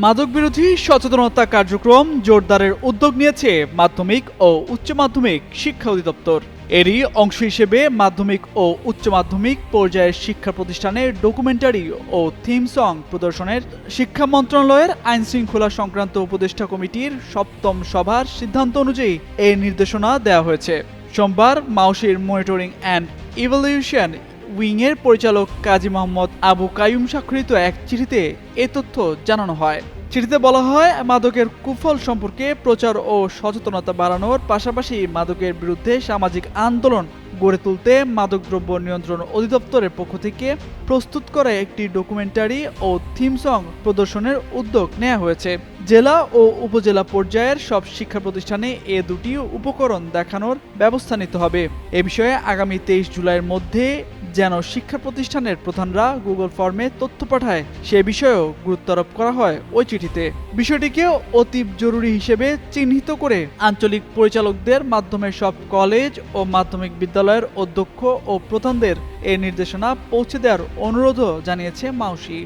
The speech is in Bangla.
মাদক বিরোধী সচেতনতা কার্যক্রম জোরদারের উদ্যোগ নিয়েছে মাধ্যমিক ও উচ্চ মাধ্যমিক শিক্ষা অধিদপ্তর। এরই অংশ হিসেবে মাধ্যমিক ও উচ্চ মাধ্যমিক পর্যায়ের শিক্ষা প্রতিষ্ঠানে ডকুমেন্টারি ও থিম সং প্রদর্শনের শিক্ষা মন্ত্রণালয়ের আইন শৃঙ্খলা সংক্রান্ত উপদেষ্টা কমিটির ৭ম সভার সিদ্ধান্ত অনুযায়ী এই নির্দেশনা দেওয়া হয়েছে। সোমবার মাউশির মনিটরিং অ্যান্ড ইভ্যালুয়েশন উইংয়ের পরিচালক কাজী মোহাম্মদ আবু কাইয়ুম স্বাক্ষরিত এক চিঠিতে এ তথ্য জানানো হয়। চিঠিতে বলা হয়, মাদকের কুফল সম্পর্কে প্রচার ও সচেতনতা বাড়ানোর পাশাপাশি মাদকের বিরুদ্ধে সামাজিক আন্দোলন গড়ে তুলতে মাদকদ্রব্য নিয়ন্ত্রণ অধিদপ্তরের পক্ষ থেকে প্রস্তুত করা একটি ডকুমেন্টারি ও থিম সং প্রদর্শনের উদ্যোগ নেওয়া হয়েছে। জেলা ও উপজেলা পর্যায়ের সব শিক্ষা প্রতিষ্ঠানে এ দুটি উপকরণ দেখানোর ব্যবস্থা নিতে হবে। এ বিষয়ে আগামী ২৩ জুলাইয়ের মধ্যে যেন শিক্ষা প্রতিষ্ঠানের প্রধানরা গুগল ফর্মে তথ্য পাঠায় সে বিষয়েও গুরুত্ব আরোপ করা হয় ওই চিঠিতে। বিষয়টিকে অতীব জরুরি হিসেবে চিহ্নিত করে আঞ্চলিক পরিচালকদের মাধ্যমে সব কলেজ ও মাধ্যমিক বিদ্যালয়ের অধ্যক্ষ ও প্রধানদের এ নির্দেশনা পৌঁছে দেওয়ার অনুরোধও জানিয়েছে মাউশি।